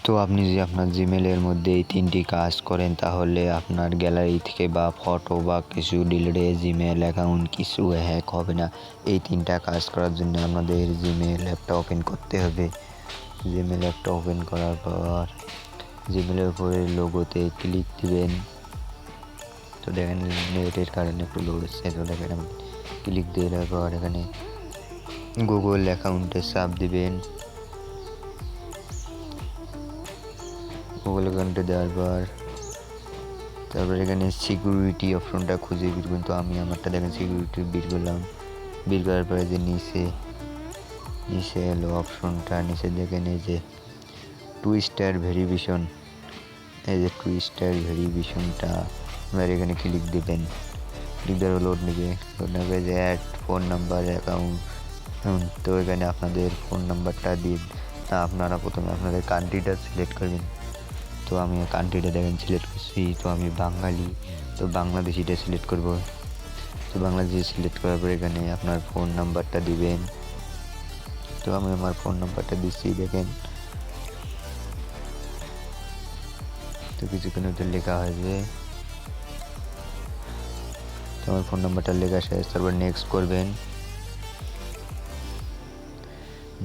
তো আপনি যদি আপনার জিমেলের মধ্যে এই 3টি কাজ করেন তাহলে আপনার গ্যালারি থেকে বা ফটো বা কিছু ডিলিটে জিমেল অ্যাকাউন্ট কিছু হ্যাক হবে না। এই 3টা কাজ করার জন্য আমাদের জিমেল অ্যাপটা ওপেন করতে হবে। জিমেল অ্যাপটা ওপেন করার পর জিমেলের উপরে লোগোতে ক্লিক দিবেন। তো দেখেন নেটের কারণে একটু লোড হচ্ছে, তো দেখেন ক্লিক দেওয়ার পর এখানে গুগল অ্যাকাউন্টে চাপ দিবেন। গুগল অ্যাকাউন্টে দেওয়ার পর তারপর এখানে সিকিউরিটি অপশনটা খুঁজে বের করুন। তো আমি আমারটা দেখেন সিকিউরিটি বের করলাম। বের করার পরে যে নিচে এলো অপশনটা, নিচে দেখেন এই যে 2 স্টার ভেরিফিকেশন, এই যে 2 স্টার ভেরিফিকেশনটা আপনার এখানে ক্লিক দেবেন। ক্লিক দেওয়ার লোড নেবে যে অ্যাড ফোন নাম্বার অ্যাকাউন্ট। তো এখানে আপনাদের ফোন নাম্বারটা দিন। আপনারা প্রথমে আপনাদের কান্ট্রিটা সিলেক্ট করবেন। তো আমি কান্ট্রিটা দেখেন সিলেক্ট করছি, তো আমি বাঙালি, তো বাংলাদেশিটা সিলেক্ট করব। তো বাংলাদেশি সিলেক্ট করার পর এখানে আপনার ফোন নাম্বারটা দিবেন। তো আমি আমার ফোন নাম্বারটা দিচ্ছি দেখেন। তো কিছুক্ষণ মধ্যে লেখা হবে। তো আমার ফোন নাম্বারটা লেখা শেষ, তারপর নেক্সট করবেন।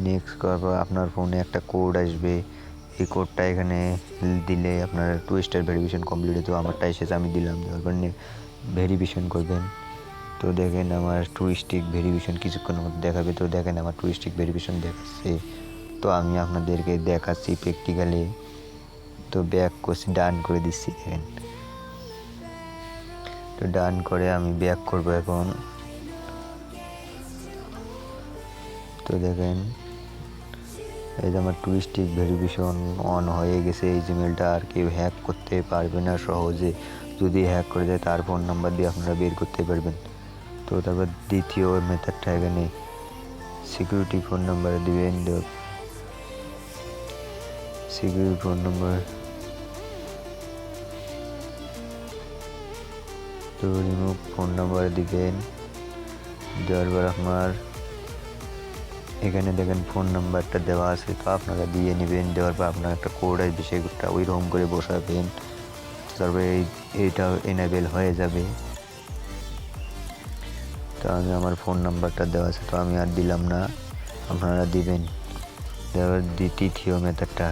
নেক্সট করার পর আপনার ফোনে একটা কোড আসবে, এই কোডটা এখানে দিলে আপনার 2 স্টার ভেরিফিকেশন কমপ্লিট। তো আমারটা এসেছে, আমি দিলাম। দেওয়ার পর ভেরিফিকেশন করবেন। তো দেখেন আমার 2 স্টিক ভেরিফিকেশন কিছুক্ষণের মধ্যে দেখাবে। তো দেখেন আমার 2 স্টিক ভেরিফিকেশন দেখাচ্ছে। তো আমি আপনাদেরকে দেখাচ্ছি প্র্যাকটিক্যালি। তো ব্যাক করছি, ডান করে দিচ্ছি দেখেন। তো ডান করে আমি ব্যাক করব এখন। তো দেখেন এই যে আমার 2 স্টিক ভেরিফিকেশন অন হয়ে গেছে। এই জিমেলটা আর কেউ হ্যাক করতে পারবে না সহজে। যদি হ্যাক করে যায় তার ফোন নাম্বার দিয়ে আপনারা বের করতে পারবেন। তো তারপর দ্বিতীয় মেথডটা এখানে সিকিউরিটি ফোন নাম্বার দিবেন। সিকিউরিটি ফোন নাম্বার তো রিমুভ ফোন নাম্বার দিবেন। দেওয়ার পর আপনার এখানে দেখেন ফোন নাম্বারটা দেওয়া আছে, তো আপনারা দিয়ে নেবেন। দেওয়ার পর আপনার একটা কোড আসবে, সেই কোডটা ওই রকম করে বসাবেন। তারপরে এইটা এনেবেল হয়ে যাবে। তো আমি আমার ফোন নাম্বারটা দেওয়া আছে, তো আমি আর দিলাম না, আপনারা দিবেন। দেওয়ার তৃতীয় মেথডটা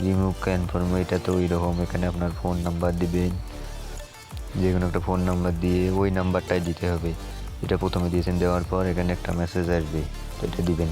রিমুভ কনফার্ম, এটা তো ওই রকম। এখানে আপনার ফোন নাম্বার দিবেন, যে কোনো একটা ফোন নাম্বার দিয়ে ওই নাম্বারটাই দিতে হবে যেটা প্রথমে দিয়েছেন। দেওয়ার পর এখানে একটা মেসেজ আসবে, তো এটা দিবেন।